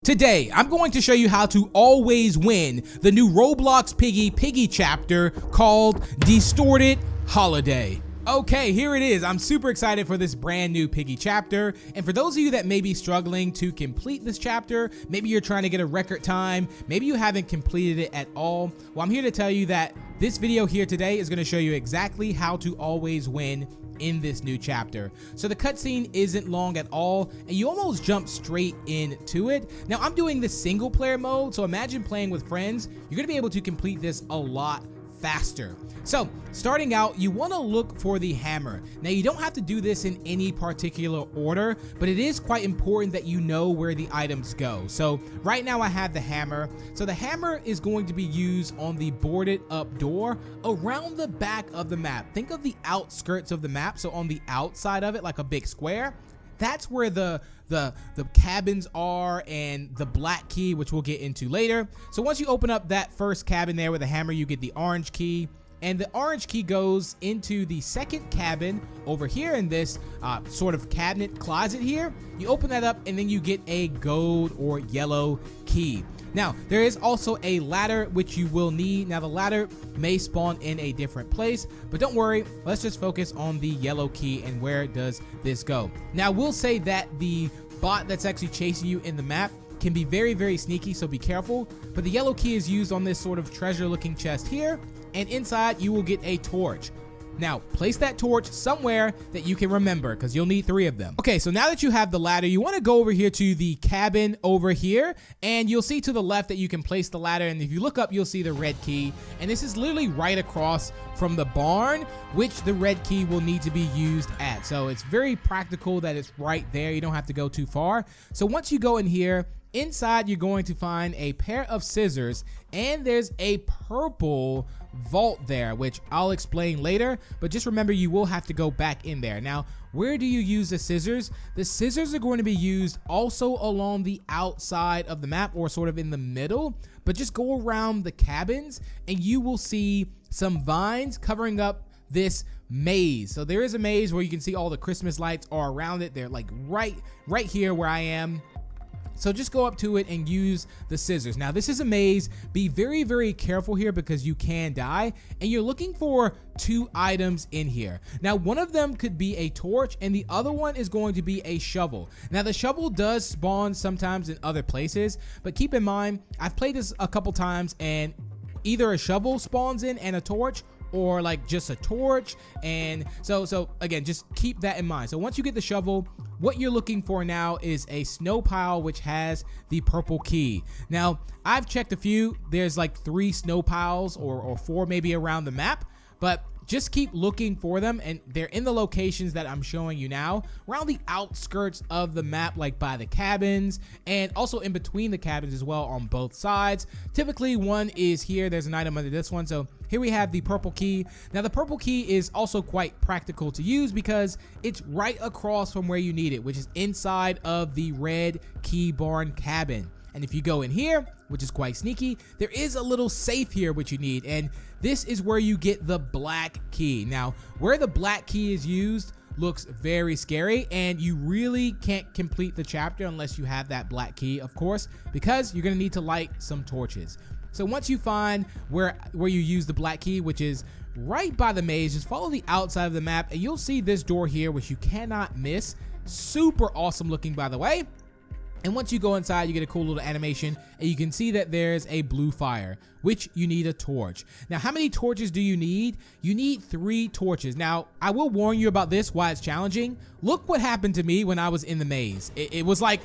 Today, I'm going to show you how to always win the new Roblox Piggy chapter called Distorted Holiday. Okay, here it is. I'm super excited for this brand new Piggy chapter. And for those of you that may be struggling to complete this chapter, maybe you're trying to get a record time, maybe you haven't completed it at all. Well, I'm here to tell you that this video here today is going to show you exactly how to always win in this new chapter. So the cutscene isn't long at all, and you almost jump straight into it. Now, I'm doing the single player mode, so imagine playing with friends. You're going to be able to complete this a lot faster. So starting out, you want to look for the hammer. Now, you don't have to do this in any particular order, but it is quite important that you know where the items go. So right now I have the hammer. So the hammer is going to be used on the boarded up door around the back of the map. Think of the outskirts of the map. So on the outside of it, like a big square, that's where the cabins are, and the black key, which we'll get into later. So once you open up that first cabin there with the hammer, you get the orange key, and the orange key goes into the second cabin over here in this sort of cabinet closet here. You open that up, and then you get a gold or yellow key. Now, there is also a ladder which you will need. Now, the ladder may spawn in a different place, but don't worry, let's just focus on the yellow key and where does this go. Now, we'll say that the bot that's actually chasing you in the map can be very, very sneaky, so be careful. But the yellow key is used on this sort of treasure-looking chest here, and inside you will get a torch. Now, place that torch somewhere that you can remember, because you'll need 3 of them. Okay, so now that you have the ladder, you want to go over here to the cabin over here, and you'll see to the left that you can place the ladder, and if you look up, you'll see the red key, and this is literally right across from the barn, which the red key will need to be used at. So it's very practical that it's right there. You don't have to go too far. So once you go in here, inside you're going to find a pair of scissors, and there's a purple vault there, which I'll explain later, but just remember you will have to go back in there. Now, where do you use the scissors? The scissors are going to be used also along the outside of the map, or sort of in the middle, but just go around the cabins and you will see some vines covering up this maze. So there is a maze where you can see all the Christmas lights are around it. They're like right here where I am. So just go up to it and use the scissors. Now, this is a maze. Be very, very careful here because you can die. And you're looking for 2 items in here. Now, one of them could be a torch, and the other one is going to be a shovel. Now, the shovel does spawn sometimes in other places, but keep in mind, I've played this a couple times, and either a shovel spawns in and a torch, or like just a torch. And so again, just keep that in mind. So once you get the shovel, what you're looking for now is a snow pile which has the purple key. Now, I've checked a few. There's like 3 snow piles or 4 maybe around the map, but just keep looking for them, and they're in the locations that I'm showing you now, around the outskirts of the map, like by the cabins, and also in between the cabins as well on both sides. Typically, one is here. There's an item under this one. So here we have the purple key. Now, the purple key is also quite practical to use because it's right across from where you need it, which is inside of the red key barn cabin. And if you go in here, which is quite sneaky, there is a little safe here which you need, and this is where you get the black key. Now, where the black key is used looks very scary, and you really can't complete the chapter unless you have that black key, of course, because you're gonna need to light some torches. So once you find where you use the black key, which is right by the maze, just follow the outside of the map, and you'll see this door here, which you cannot miss. Super awesome looking, by the way. And once you go inside, you get a cool little animation, and you can see that there's a blue fire, which you need a torch. Now, how many torches do you need? You need 3 torches. Now, I will warn you about this, why it's challenging. Look what happened to me when I was in the maze. It was like,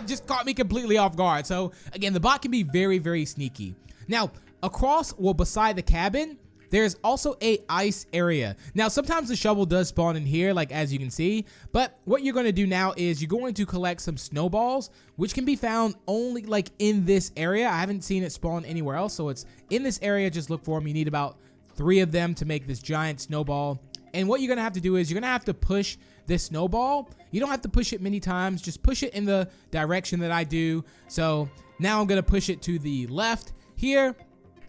just caught me completely off guard. So again, the bot can be very, very sneaky. Now, across, well, beside the cabin, there's also a ice area. Now, sometimes the shovel does spawn in here, like as you can see, but what you're going to do now is you're going to collect some snowballs, which can be found only like in this area. I haven't seen it spawn anywhere else, so it's in this area. Just look for them. You need about 3 of them to make this giant snowball. And what you're going to have to do is you're going to have to push this snowball. You don't have to push it many times. Just push it in the direction that I do. So now I'm going to push it to the left here,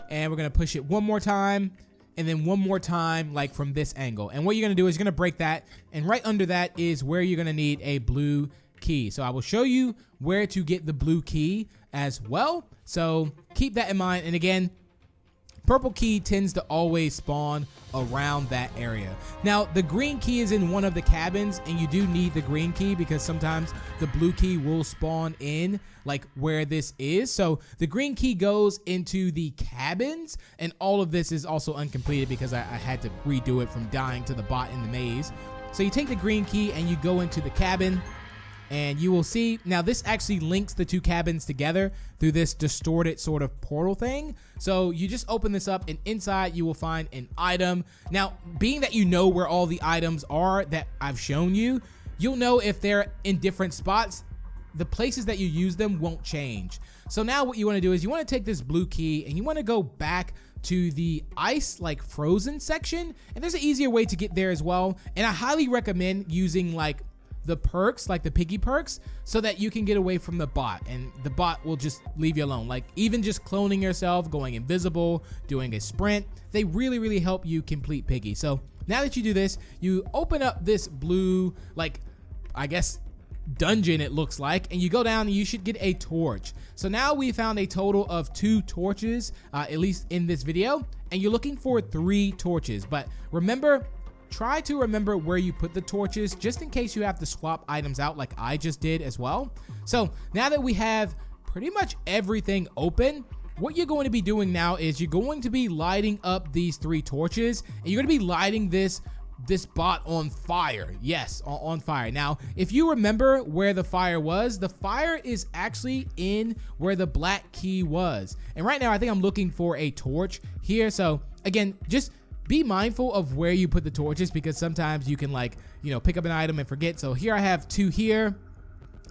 and we're going to push it one more time, and then one more time, like from this angle. And what you're going to do is you're going to break that, and right under that is where you're going to need a blue key. So I will show you where to get the blue key as well. So keep that in mind. And again, purple key tends to always spawn around that area. Now, the green key is in one of the cabins, and you do need the green key because sometimes the blue key will spawn in like where this is. So the green key goes into the cabins, and all of this is also uncompleted because I had to redo it from dying to the bot in the maze. So you take the green key and you go into the cabin, and you will see, now this actually links the two cabins together through this distorted sort of portal thing. So you just open this up, and inside you will find an item. Now, being that you know where all the items are that I've shown you, you'll know if they're in different spots. The places that you use them won't change. So now what you want to do is you want to take this blue key and you want to go back to the ice, like frozen section. And there's an easier way to get there as well. And I highly recommend using like the perks, like the Piggy perks, so that you can get away from the bot, and the bot will just leave you alone. Like even just cloning yourself, going invisible, doing a sprint, they really help you complete Piggy. So now that you do this, you open up this blue, like, I guess, dungeon it looks like, and you go down and you should get a torch. So now we found a total of 2 torches, at least in this video, and you're looking for 3 torches. But remember, try to remember where you put the torches just in case you have to swap items out like I just did as well. So now that we have pretty much everything open, what you're going to be doing now is you're going to be lighting up these 3 torches, and you're going to be lighting this bot on fire. Yes, on fire. Now, if you remember where the fire is actually in where the black key was. And right now, I think I'm looking for a torch here. So again, just be mindful of where you put the torches, because sometimes you can, like, you know, pick up an item and forget. So here I have 2 here,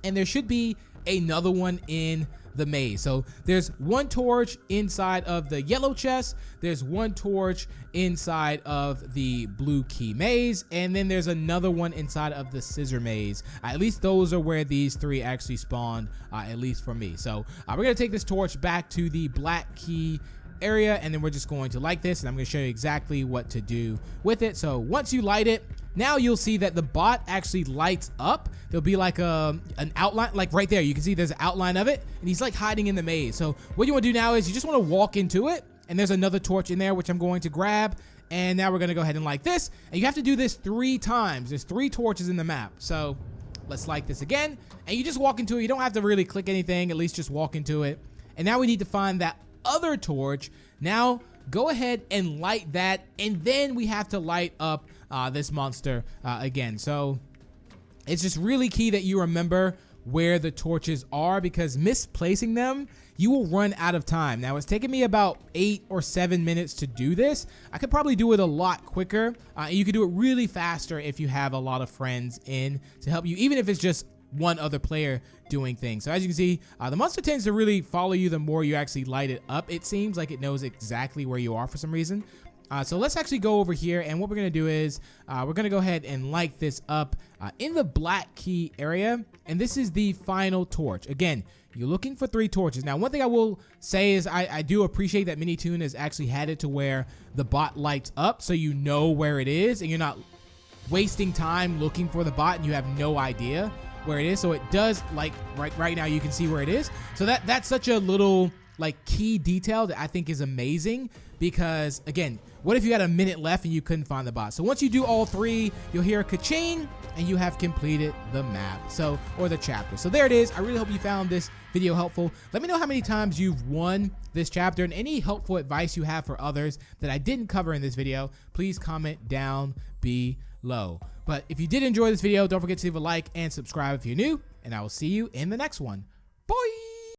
and there should be another one in the maze. So there's 1 torch inside of the yellow chest, there's 1 torch inside of the blue key maze, and then there's another one inside of the scissor maze. At least those are where these 3 actually spawned, at least for me. So we're gonna take this torch back to the black key area, and then we're just going to light this, and I'm going to show you exactly what to do with it. So once you light it, now you'll see that the bot actually lights up. There'll be like an outline, like right there. You can see there's an outline of it, and he's like hiding in the maze. So what you want to do now is you just want to walk into it, and there's another torch in there, which I'm going to grab. And now we're going to go ahead and light this, and you have to do this 3 times. There's 3 torches in the map. So let's light this again, and you just walk into it. You don't have to really click anything, at least just walk into it. And now we need to find that other torch. Now go ahead and light that, and then we have to light up this monster again. So it's just really key that you remember where the torches are, because misplacing them, you will run out of time. Now it's taken me about 8 or 7 minutes to do this. I could probably do it a lot quicker. You could do it really faster if you have a lot of friends in to help you, even if it's just one other player doing things. So as you can see, the monster tends to really follow you the more you actually light it up. It seems like it knows exactly where you are for some reason. So let's actually go over here, and what we're gonna do is we're gonna go ahead and light this up in the black key area, and this is the final torch. Again, you're looking for 3 torches. Now, one thing I will say is I do appreciate that Minitoon has actually had it to where the bot lights up, so you know where it is, and you're not wasting time looking for the bot and you have no idea where it is. So it does, like right now you can see where it is. So that's such a little like key detail that I think is amazing, because again, what if you had a minute left and you couldn't find the bot? So once you do all 3, you'll hear a ka-ching, and you have completed the map, so, or the chapter. So there it is. I really hope you found this video helpful. Let me know how many times you've won this chapter, and any helpful advice you have for others that I didn't cover in this video, please comment down below. But if you did enjoy this video, don't forget to leave a like and subscribe if you're new, and I will see you in the next one. Bye!